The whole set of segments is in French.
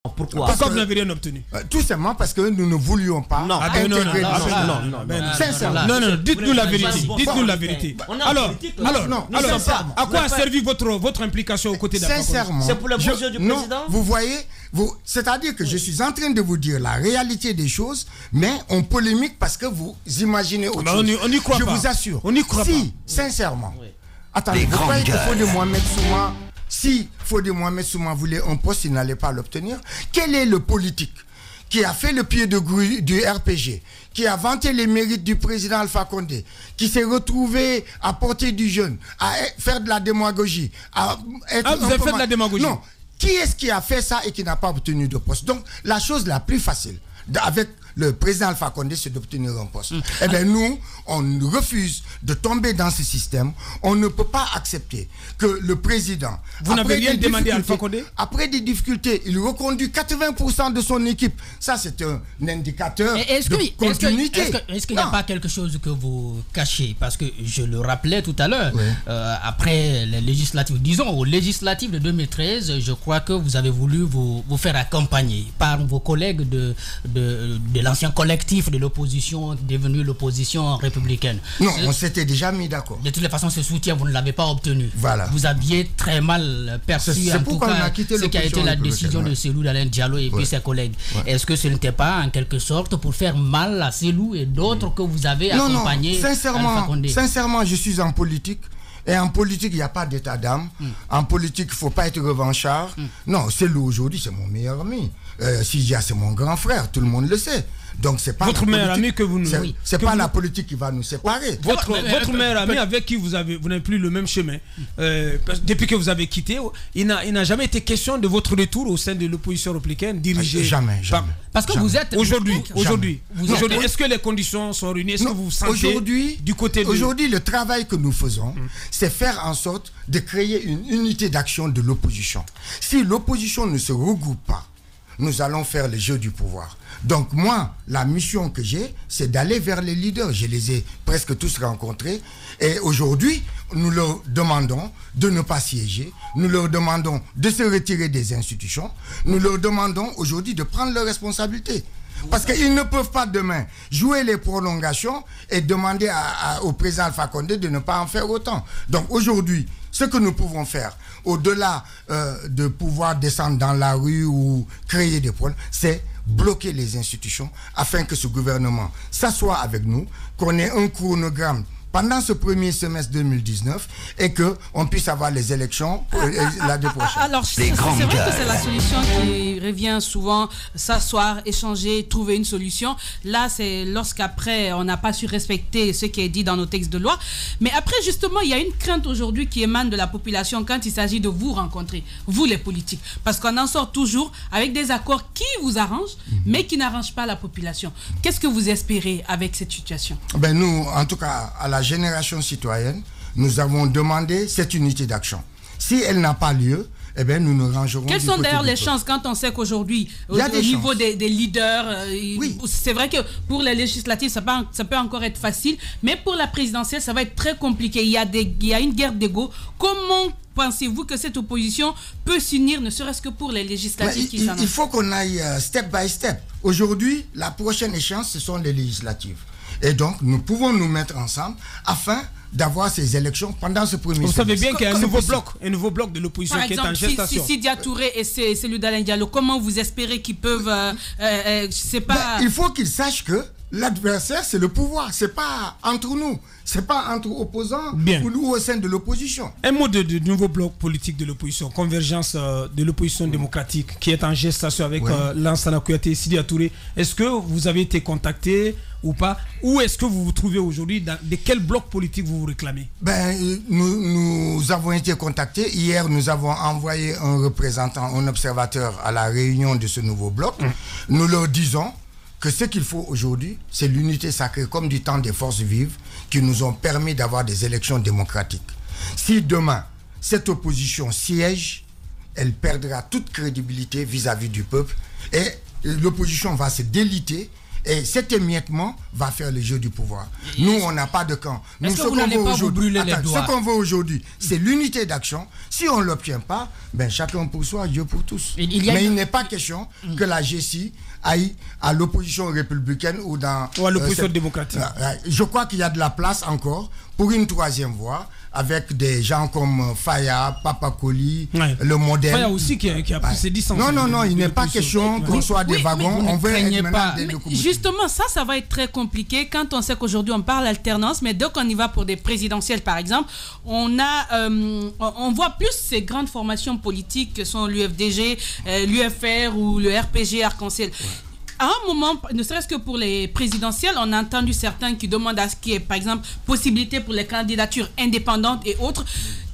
Pourquoi vous n'avez rien obtenu? Tout simplement parce que nous ne voulions pas intégrer sincèrement. Non, dites-nous la vérité. Dites-nous la vérité. Alors, à quoi a servi votre implication aux côtés d'Alpha Condé? Sincèrement, c'est pour le projet du président. Vous voyez, c'est-à-dire que je suis en train de vous dire la réalité des choses, mais on polémique parce que vous imaginez autre chose. On n'y croit pas. Je vous assure. On n'y croit pas. Si, sincèrement. Attendez, vous croyez que Fodé Mohamed Souma, si Fodé Mohamed Souma voulait un poste, il n'allait pas l'obtenir? Quel est le politique qui a fait le pied de grue du RPG, qui a vanté les mérites du président Alpha Condé, qui s'est retrouvé à porter du jeune, à faire de la démagogie, à être vous avez fait de la démagogie? Non. Qui est-ce qui a fait ça et qui n'a pas obtenu de poste? Donc, la chose la plus facile avec le président Alpha Condé, c'est d'obtenir un poste. Eh bien, nous, on refuse de tomber dans ce système. On ne peut pas accepter que le président... Vous n'avez rien demandé à Alpha Condé? Après des difficultés, il reconduit 80% de son équipe. Ça, c'est un indicateur de continuité. Est-ce qu'il n'y a pas quelque chose que vous cachez? Parce que je le rappelais tout à l'heure, après les législatives, disons aux législatives de 2013, je crois que vous avez voulu vous faire accompagner par vos collègues de l'ancien collectif de l'opposition devenu l'opposition républicaine. Non, on s'était déjà mis d'accord. De toutes les façons, ce soutien, vous ne l'avez pas obtenu. Voilà. Vous aviez très mal perçu en tout cas ce qui a été la décision de Cellou Dalein Diallo et puis ses collègues. Est-ce que ce n'était pas en quelque sorte pour faire mal à Cellou et d'autres que vous avez accompagnés? Non, sincèrement, je suis en politique. Et en politique, il n'y a pas d'état d'âme. En politique, il ne faut pas être revanchard. Non, Cellou aujourd'hui, c'est mon meilleur ami. Sidia, c'est mon grand frère, tout le monde le sait. Donc c'est pas votre meilleur ami que vous nous... C'est pas la politique qui va nous séparer. Votre meilleur ami avec qui vous n'avez plus le même chemin. Depuis que vous avez quitté, il n'a jamais été question de votre retour au sein de l'opposition républicaine dirigée... Jamais. Parce que vous êtes... Aujourd'hui, est-ce que les conditions sont réunies? Est-ce que vous vous sentez du côté de... Aujourd'hui, le travail que nous faisons, c'est faire en sorte de créer une unité d'action de l'opposition. Si l'opposition ne se regroupe pas, nous allons faire le jeu du pouvoir. Donc moi, la mission que j'ai, c'est d'aller vers les leaders. Je les ai presque tous rencontrés. Et aujourd'hui, nous leur demandons de ne pas siéger. Nous leur demandons de se retirer des institutions. Nous leur demandons aujourd'hui de prendre leurs responsabilités. Parce qu'ils ne peuvent pas demain jouer les prolongations et demander au président Alpha Condé de ne pas en faire autant. Donc aujourd'hui, ce que nous pouvons faire, au-delà de pouvoir descendre dans la rue ou créer des problèmes, c'est bloquer les institutions afin que ce gouvernement s'assoie avec nous, qu'on ait un chronogramme pendant ce premier semestre 2019 et qu'on puisse avoir les élections l'année prochaine. Alors, c'est vrai que c'est la solution qui revient souvent, s'asseoir, échanger, trouver une solution. Là, c'est lorsqu'après, on n'a pas su respecter ce qui est dit dans nos textes de loi. Mais après, justement, il y a une crainte aujourd'hui qui émane de la population quand il s'agit de vous rencontrer, vous les politiques. Parce qu'on en sort toujours avec des accords qui vous arrangent, mais qui n'arrangent pas la population. Qu'est-ce que vous espérez avec cette situation? Ben nous, en tout cas, à la génération citoyenne, nous avons demandé cette unité d'action. Si elle n'a pas lieu, eh bien, nous nous rangerons. Quelles sont d'ailleurs les chances quand on sait qu'aujourd'hui, au niveau des leaders, c'est vrai que pour les législatives, ça peut encore être facile, mais pour la présidentielle, ça va être très compliqué. Il y a une guerre d'ego. Comment pensez-vous que cette opposition peut s'unir, ne serait-ce que pour les législatives qui s'en Il faut qu'on aille step by step. Aujourd'hui, la prochaine échéance, ce sont les législatives. Et donc, nous pouvons nous mettre ensemble afin d'avoir ces élections pendant ce premier semestre. Vous savez bien qu'il y a un nouveau bloc de l'opposition qui est en gestation. Si Sidia Touré et Cellou Dalein Diallo, comment vous espérez qu'ils peuvent... c'est pas... il faut qu'ils sachent que l'adversaire, c'est le pouvoir. C'est pas entre nous. C'est pas entre opposants ou au sein de l'opposition. Un mot de nouveau bloc politique de l'opposition, convergence de l'opposition démocratique qui est en gestation avec Lansana Kouyaté et Sidia Touré. Est-ce que vous avez été contacté ou pas? Où est-ce que vous vous trouvez aujourd'hui? De quel bloc politique vous vous réclamez? Nous avons été contactés. Hier, nous avons envoyé un représentant, un observateur à la réunion de ce nouveau bloc. Nous leur disons que ce qu'il faut aujourd'hui, c'est l'unité sacrée, comme du temps des forces vives, qui nous ont permis d'avoir des élections démocratiques. Si demain, cette opposition siège, elle perdra toute crédibilité vis-à-vis du peuple et l'opposition va se déliter Et cet émiettement va faire le jeu du pouvoir. Nous, on n'a pas de camp. Nous, est-ce que vous n'allez pas vous brûler les doigts? Ce qu'on veut aujourd'hui, c'est l'unité d'action. Si on ne l'obtient pas, ben, chacun pour soi, Dieu pour tous. Mais il n'est pas question que la GCI aille à l'opposition républicaine ou à l'opposition démocratique. Je crois qu'il y a de la place encore pour une troisième voie, avec des gens comme Faya, Papakoli, le modèle. Faya aussi qui a pris ses distances. Non, il n'est pas question qu'on soit des wagons. On veut être pas. Justement, ça va être très compliqué quand on sait qu'aujourd'hui on parle alternance, mais dès qu'on y va pour des présidentielles, par exemple, on voit plus ces grandes formations politiques que sont l'UFDG, l'UFR ou le RPG Arc-en-Ciel. À un moment, ne serait-ce que pour les présidentielles, on a entendu certains qui demandent à ce qu'il y ait, par exemple, possibilité pour les candidatures indépendantes et autres.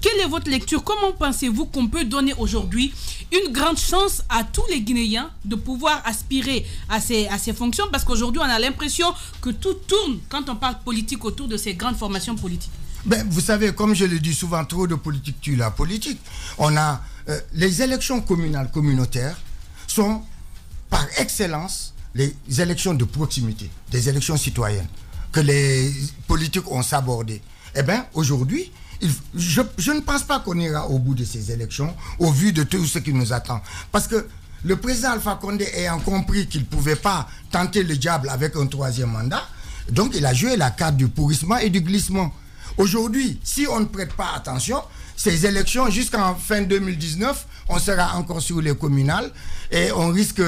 Quelle est votre lecture? Comment pensez-vous qu'on peut donner aujourd'hui une grande chance à tous les Guinéens de pouvoir aspirer à ces fonctions? Parce qu'aujourd'hui, on a l'impression que tout tourne, quand on parle politique, autour de ces grandes formations politiques. Ben, vous savez, comme je le dis souvent, trop de politique tue la politique. On a les élections communales, communautaires sont par excellence les élections de proximité, des élections citoyennes, que les politiques ont sabordées. Eh bien, aujourd'hui, je ne pense pas qu'on ira au bout de ces élections, au vu de tout ce qui nous attend. Parce que le président Alpha Condé ayant compris qu'il ne pouvait pas tenter le diable avec un troisième mandat, donc il a joué la carte du pourrissement et du glissement. Aujourd'hui, si on ne prête pas attention, ces élections, jusqu'en fin 2019, on sera encore sur les communales et on risque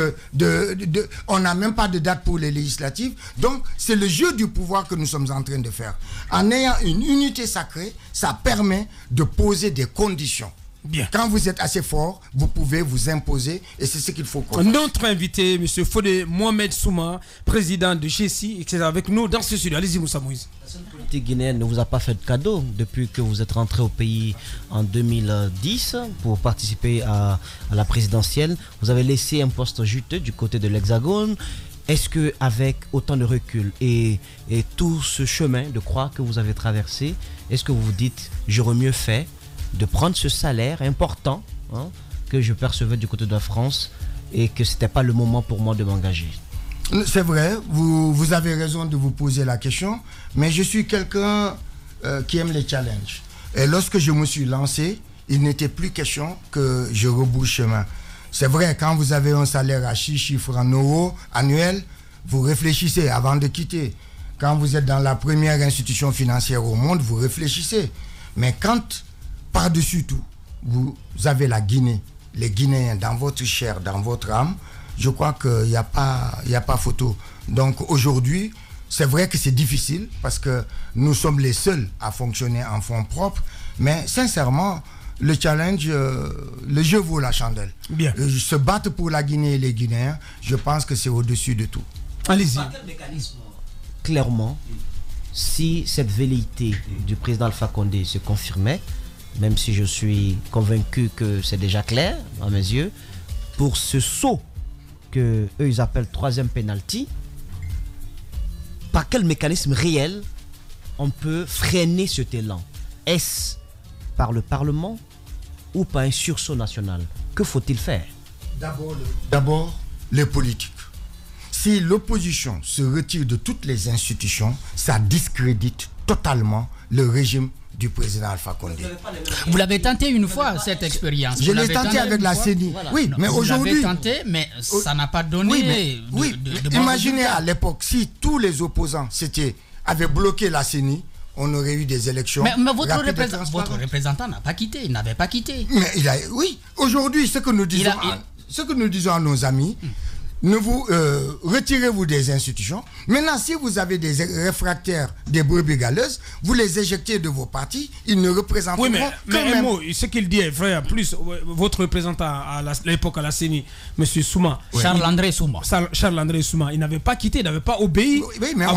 on n'a même pas de date pour les législatives. Donc, c'est le jeu du pouvoir que nous sommes en train de faire. En ayant une unité sacrée, ça permet de poser des conditions. Bien. Quand vous êtes assez fort, vous pouvez vous imposer et c'est ce qu'il faut qu'on fasse. Notre invité, M. Fodé Mohamed Souma, président de GCI, est avec nous dans ce studio. Allez-y, Moussa Moïse. La scène politique guinéenne ne vous a pas fait de cadeau depuis que vous êtes rentré au pays en 2010 pour participer à la présidentielle. Vous avez laissé un poste juteux du côté de l'Hexagone. Est-ce qu'avec autant de recul et tout ce chemin de croix que vous avez traversé, est-ce que vous vous dites, j'aurais mieux fait de prendre ce salaire important que je percevais du côté de la France et que ce n'était pas le moment pour moi de m'engager? C'est vrai, vous avez raison de vous poser la question, mais je suis quelqu'un qui aime les challenges. Et lorsque je me suis lancé, il n'était plus question que je rebrousse chemin. C'est vrai, quand vous avez un salaire à 6 chiffres en euros annuels, vous réfléchissez avant de quitter. Quand vous êtes dans la première institution financière au monde, vous réfléchissez. Mais quand par-dessus tout, vous avez la Guinée, les Guinéens dans votre chair, dans votre âme, je crois qu'il n'y a pas photo. Donc aujourd'hui, c'est vrai que c'est difficile parce que nous sommes les seuls à fonctionner en fonds propres, mais sincèrement, le challenge, le jeu vaut la chandelle. Bien. Se battre pour la Guinée et les Guinéens, je pense que c'est au-dessus de tout. Allez-y. Par quel mécanisme? Clairement, si cette velléité du président Alpha Condé se confirmait, même si je suis convaincu que c'est déjà clair à mes yeux, pour ce saut que eux ils appellent troisième penalty, par quel mécanisme réel on peut freiner cet élan? Est-ce par le Parlement ou par un sursaut national? Que faut-il faire? D'abord, les politiques. Si l'opposition se retire de toutes les institutions, ça discrédite totalement le régime du président Alpha Condé. Vous l'avez tenté une fois, cette expérience. Je l'ai tenté avec la CENI. Voilà. Oui, mais aujourd'hui... Vous l'avez tenté, mais ça n'a pas donné... Imaginez à l'époque, si tous les opposants avaient bloqué la CENI, on aurait eu des élections. Mais votre représentant n'a pas quitté, il n'avait pas quitté. Mais oui, aujourd'hui, ce que nous disons à nos amis... retirez-vous des institutions. Maintenant, si vous avez des réfractaires, des brebis galeuses, vous les éjectez de vos partis, ils ne représentent pas. Mais ce qu'il dit est vrai. En plus, votre représentant à l'époque à la CENI, M. Souma, Charles-André Souma. Charles-André Souma, il n'avait pas quitté, il n'avait pas obéi. Oui, mais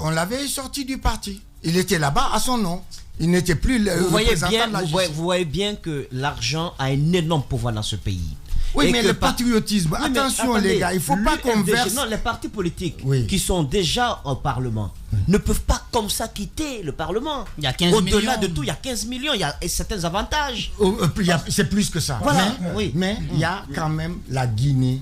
on l'avait sorti du parti. Il était là-bas à son nom. Il n'était plus le représentant de la justice. Vous voyez bien que l'argent a un énorme pouvoir dans ce pays. Oui, mais le patriotisme, attention les gars, il ne faut pas qu'on verse... Non, les partis politiques qui sont déjà au Parlement ne peuvent pas comme ça quitter le Parlement. Il y a 15 millions. Au-delà de tout, il y a 15 millions, il y a certains avantages. C'est plus que ça. Voilà. Mais il y a quand même la Guinée,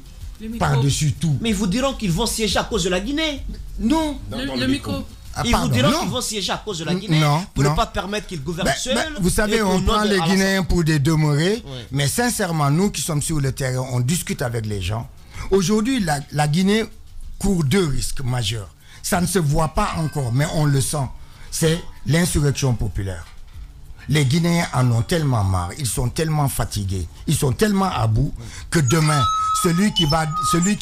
par-dessus tout. Mais ils vous diront qu'ils vont siéger à cause de la Guinée. Non. Le micro. Ils vous diront qu'ils vont siéger à cause de la Guinée pour ne pas permettre qu'ils gouvernent seuls. Vous savez, on prend les Guinéens pour des demeurés, mais sincèrement, nous qui sommes sur le terrain, on discute avec les gens. Aujourd'hui, la Guinée court 2 risques majeurs. Ça ne se voit pas encore, mais on le sent. C'est l'insurrection populaire. Les Guinéens en ont tellement marre, ils sont tellement fatigués, ils sont tellement à bout que demain, celui qui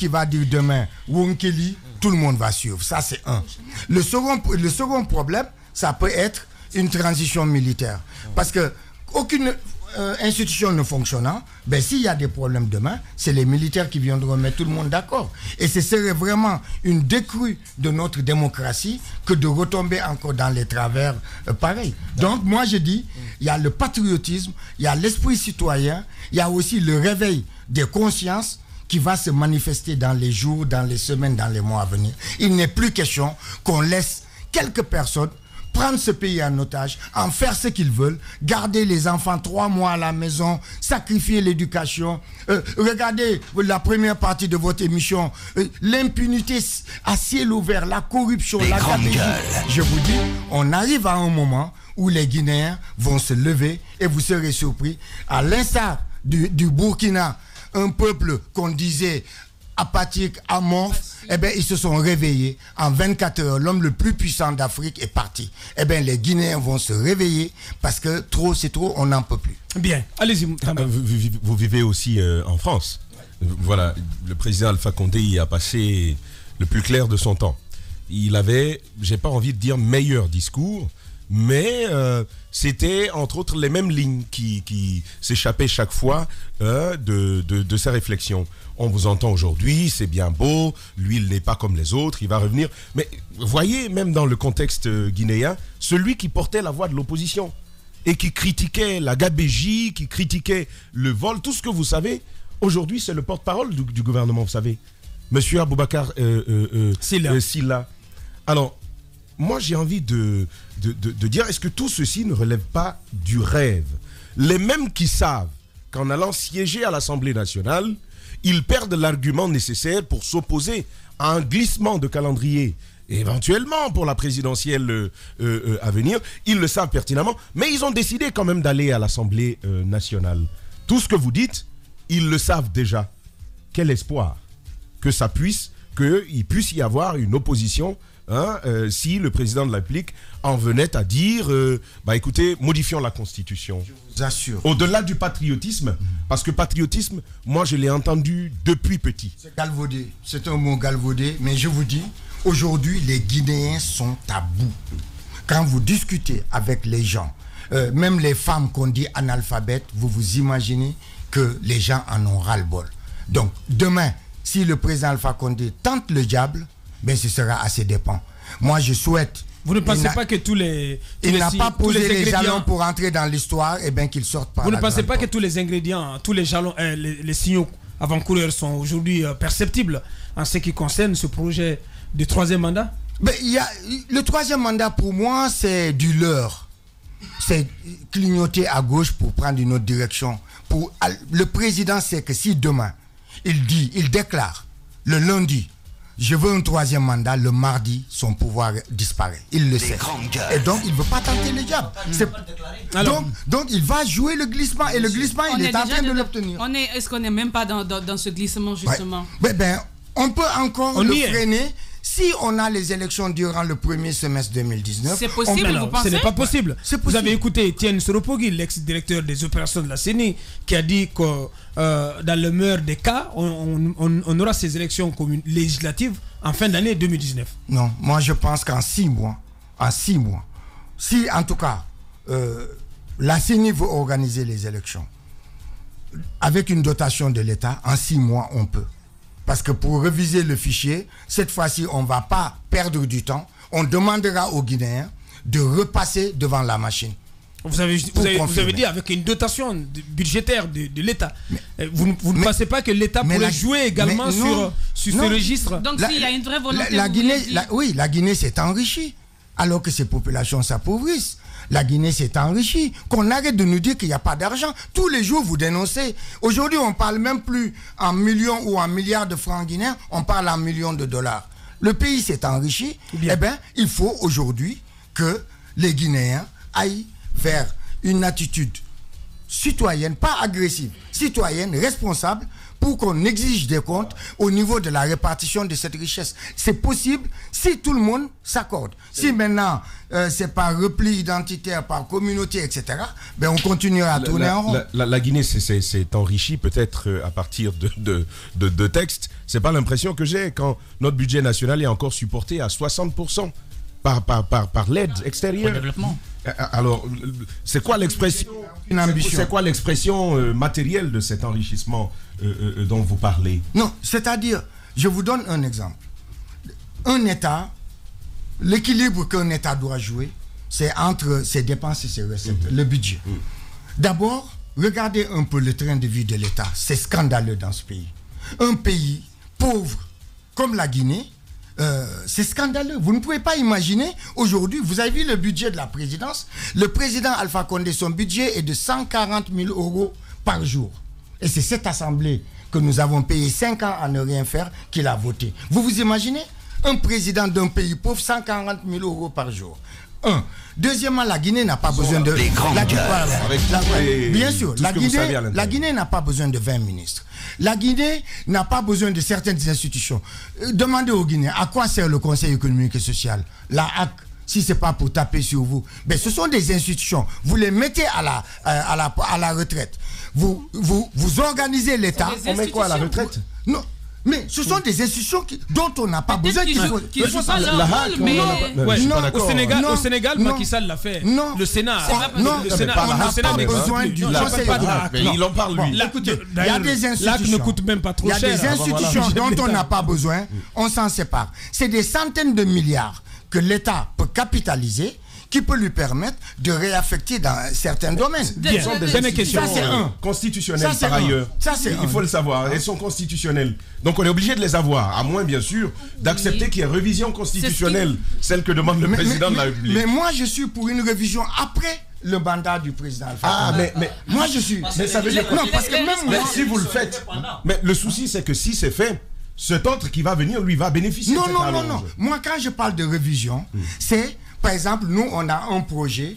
va dire demain Wonkeli, tout le monde va suivre. Ça, c'est un. Le second problème, ça peut être une transition militaire. Parce que aucune institution ne fonctionnant, ben, s'il y a des problèmes demain, c'est les militaires qui viendront mettre tout le monde d'accord. Et ce serait vraiment une décrue de notre démocratie que de retomber encore dans les travers pareils. Donc, moi, je dis, il y a le patriotisme, il y a l'esprit citoyen, il y a aussi le réveil des consciences qui va se manifester dans les jours, dans les semaines, dans les mois à venir. Il n'est plus question qu'on laisse quelques personnes prendre ce pays en otage, en faire ce qu'ils veulent, garder les enfants 3 mois à la maison, sacrifier l'éducation. Regardez la première partie de votre émission, l'impunité à ciel ouvert, la corruption, la gabegie. Je vous dis, on arrive à un moment où les Guinéens vont se lever et vous serez surpris. À l'instar du Burkina, un peuple qu'on disait apathique, amorphe, eh bien, ils se sont réveillés. En 24 heures, l'homme le plus puissant d'Afrique est parti. Eh bien, les Guinéens vont se réveiller parce que trop, c'est trop, on n'en peut plus. Bien, allez-y. Vous vivez aussi en France. Voilà, le président Alpha Condé y a passé le plus clair de son temps. Il avait, j'ai pas envie de dire meilleur discours, mais c'était entre autres les mêmes lignes qui s'échappaient chaque fois de sa réflexion. On vous entend aujourd'hui, c'est bien beau, lui il n'est pas comme les autres, il va revenir. Mais voyez, même dans le contexte guinéen, celui qui portait la voix de l'opposition et qui critiquait la gabégie, qui critiquait le vol, tout ce que vous savez, aujourd'hui c'est le porte-parole du gouvernement, vous savez. Monsieur Aboubacar Silla. Alors, moi j'ai envie de dire, est-ce que tout ceci ne relève pas du rêve? Les mêmes qui savent qu'en allant siéger à l'Assemblée nationale, ils perdent l'argument nécessaire pour s'opposer à un glissement de calendrier, éventuellement pour la présidentielle à venir. Ils le savent pertinemment, mais ils ont décidé quand même d'aller à l'Assemblée nationale. Tout ce que vous dites, ils le savent déjà. Quel espoir qu'il puisse y avoir une opposition si le président de la République en venait à dire écoutez, modifions la Constitution. Je vous assure. Au-delà du patriotisme, parce que patriotisme, moi je l'ai entendu depuis petit. C'est galvaudé, c'est un mot galvaudé, mais je vous dis, aujourd'hui les Guinéens sont à bout. Quand vous discutez avec les gens, même les femmes qu'on dit analphabètes, vous vous imaginez que les gens en ont ras-le-bol. Donc demain, si le président Alpha Condé tente le diable, ben ce sera à ses dépens. Moi, je souhaite... Vous ne pensez pas que il n'a pas posé les jalons pour entrer dans l'histoire, et bien qu'il sorte par la grande porte. Vous ne pensez pas que tous les ingrédients, tous les jalons, les signaux avant-coureurs sont aujourd'hui perceptibles en ce qui concerne ce projet de 3e mandat? Ben, le 3e mandat, pour moi, c'est du leurre. C'est clignoter à gauche pour prendre une autre direction. Le président sait que si demain, il déclare le lundi, je veux un 3e mandat, le mardi, son pouvoir disparaît. Il le sait. Et donc, il ne veut pas tenter le diable. Donc, il va jouer le glissement. Et le glissement, il est en train de l'obtenir. Est-ce qu'on n'est même pas dans ce glissement, justement? On peut encore le freiner. Si on a les élections durant le premier semestre 2019... C'est possible, vous pensez? Ce n'est pas possible. Vous avez écouté Etienne Soropogui, l'ex-directeur des opérations de la CENI, qui a dit que dans le meilleur des cas, on aura ces élections législatives en fin d'année 2019. Non, moi je pense qu'en 6 mois, si en tout cas la CENI veut organiser les élections avec une dotation de l'État, en 6 mois on peut. Parce que pour réviser le fichier, cette fois-ci, on ne va pas perdre du temps. On demandera aux Guinéens de repasser devant la machine. Vous avez dit avec une dotation budgétaire de l'État. Vous ne pensez pas que l'État pourrait jouer également sur ce registre? Donc s'il y a une vraie volonté... La Guinée s'est enrichie alors que ses populations s'appauvrissent. La Guinée s'est enrichie. Qu'on arrête de nous dire qu'il n'y a pas d'argent. Tous les jours, vous dénoncez. Aujourd'hui, on ne parle même plus en millions ou en milliards de francs guinéens, on parle en millions de dollars. Le pays s'est enrichi. Eh bien, il faut aujourd'hui que les Guinéens aillent vers une attitude citoyenne, pas agressive, citoyenne, responsable, pour qu'on exige des comptes au niveau de la répartition de cette richesse. C'est possible si tout le monde s'accorde. Si maintenant, c'est par repli identitaire, par communauté, etc., ben on continuera à tourner en rond. La Guinée s'est enrichie peut-être à partir de textes. C'est pas l'impression que j'ai quand notre budget national est encore supporté à 60% par l'aide extérieure. Développement. Alors, c'est quoi l'expression matérielle de cet enrichissement dont vous parlez? Non, c'est-à-dire, je vous donne un exemple. Un État, l'équilibre qu'un État doit jouer, c'est entre ses dépenses et ses recettes, le budget. D'abord, regardez un peu le train de vie de l'État. C'est scandaleux dans ce pays. Un pays pauvre comme la Guinée, c'est scandaleux. Vous ne pouvez pas imaginer, aujourd'hui, vous avez vu le budget de la présidence. Le président Alpha Condé, son budget est de 140 000 € par jour. Et c'est cette assemblée que nous avons payé 5 ans à ne rien faire qu'il a voté. Vous vous imaginez un président d'un pays pauvre, 140 000 € par jour. Deuxièmement, la Guinée n'a pas besoin de... Bien sûr, la Guinée n'a pas besoin de 20 ministres. La Guinée n'a pas besoin de certaines institutions. Demandez aux Guinéens, à quoi sert le Conseil économique et social? La HAC, si ce n'est pas pour taper sur vous. Mais ce sont des institutions. Vous les mettez à la retraite. Vous organisez l'État. On met quoi à la retraite? Non. Mais ce sont des institutions dont on n'a pas besoin. Au Sénégal, Macky Sall l'a fait. Non. Le Sénat. On n'a pas besoin du Conseil. Mais il en parle, lui. Écoutez, il y a des institutions. ne coûte même pas trop cher. Il y a des institutions dont on n'a pas besoin. On s'en sépare. C'est des centaines de milliards que l'État peut capitaliser, qui peut lui permettre de réaffecter dans certains domaines. Ce sont des institutions constitutionnelles par ailleurs. Il faut le savoir, elles sont constitutionnelles. Donc on est obligé de les avoir, à moins bien sûr d'accepter qu'il y ait révision constitutionnelle, celle que demande le président de la République. Mais moi je suis pour une révision après le mandat du président Alpha Condé. Mais moi je suis... Mais ça veut dire non, parce que même moi, si vous le faites... Mais le souci c'est que si c'est fait, cet autre qui va venir, lui, va bénéficier de cette allonge. Non. Moi quand je parle de révision, c'est... Par exemple, nous, on a un projet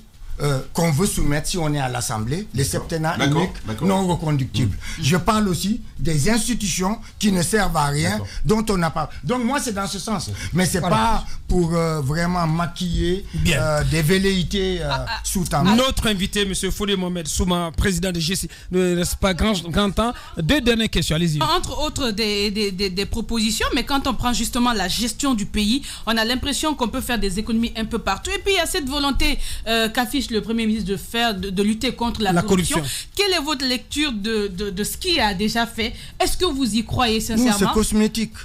qu'on veut soumettre si on est à l'Assemblée, les septennats uniques non reconductibles. Je parle aussi des institutions qui ne servent à rien, dont on n'a pas... Donc moi, c'est dans ce sens. Mais ce n'est pas pour vraiment maquiller des velléités sous-tendues. Notre invité, M. Foulé Mohamed Souma, président de GC, ne reste pas grand temps. Deux dernières questions, allez-y. Entre autres, des propositions, mais quand on prend justement la gestion du pays, on a l'impression qu'on peut faire des économies un peu partout. Et puis, il y a cette volonté qu'affiche le Premier ministre de lutter contre la corruption. Quelle est votre lecture de ce qu'il a déjà fait? Est-ce que vous y croyez sincèrement? Non,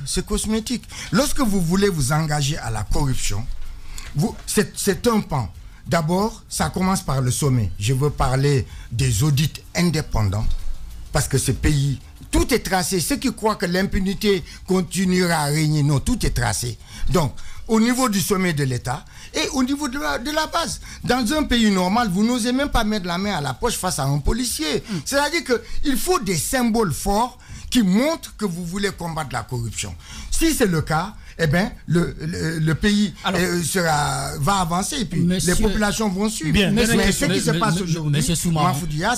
c'est cosmétique. Lorsque vous voulez vous engager à la corruption, c'est un pan. D'abord, ça commence par le sommet. Je veux parler des audits indépendants, parce que ce pays, tout est tracé. Ceux qui croient que l'impunité continuera à régner, non, tout est tracé. Donc, au niveau du sommet de l'État et au niveau de la base. Dans un pays normal, vous n'osez même pas mettre la main à la poche face à un policier. C'est-à-dire qu'il faut des symboles forts qui montrent que vous voulez combattre la corruption. Si c'est le cas, eh bien, le pays va avancer et puis les populations vont suivre. Mais ce qui se passe aujourd'hui, Mafoudia,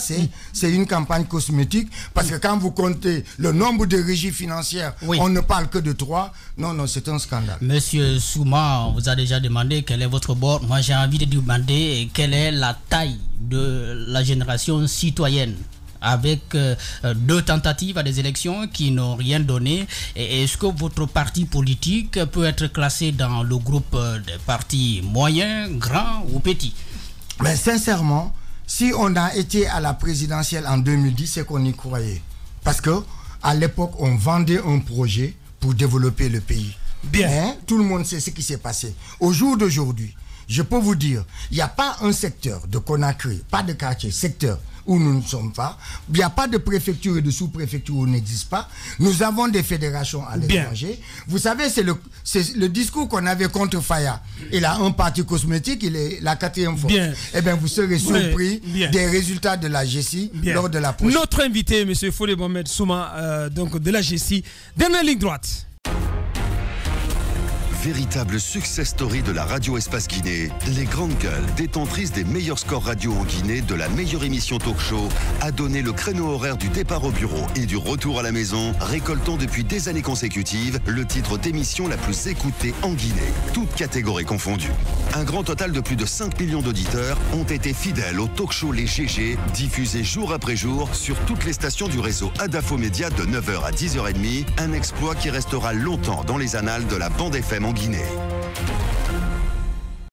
c'est une campagne cosmétique parce que quand vous comptez le nombre de régies financières, on ne parle que de 3. Non, c'est un scandale. Monsieur Souma, on vous a déjà demandé quel est votre bord. Moi, j'ai envie de demander quelle est la taille de la génération citoyenne, avec 2 tentatives à des élections qui n'ont rien donné. Est-ce que votre parti politique peut être classé dans le groupe des partis moyens, grands ou petits? Mais sincèrement, si on a été à la présidentielle en 2010, c'est qu'on y croyait. Parce que à l'époque, on vendait un projet pour développer le pays. Tout le monde sait ce qui s'est passé. Au jour d'aujourd'hui, je peux vous dire, il n'y a pas un secteur de Conakry, pas de quartier, secteur, où nous ne sommes pas. Il n'y a pas de préfecture et de sous-préfecture où il n'existe pas. Nous avons des fédérations à l'étranger. Vous savez, c'est le discours qu'on avait contre Faya. Il a un parti cosmétique, il est la 4e force. Eh bien, vous serez surpris des résultats de la GECI lors de la prochaine. Notre invité, M. Fodé Mohamed Souma, donc de la GECI, dernière ligne droite. Véritable success story de la radio Espace Guinée, les grandes gueules, détentrices des meilleurs scores radio en Guinée, de la meilleure émission talk show, a donné le créneau horaire du départ au bureau et du retour à la maison, récoltant depuis des années consécutives le titre d'émission la plus écoutée en Guinée, toutes catégories confondues. Un grand total de plus de 5 millions d'auditeurs ont été fidèles au talk show Les GG, diffusé jour après jour sur toutes les stations du réseau Adafo Média de 9h à 10h30, un exploit qui restera longtemps dans les annales de la bande FM en Guinée.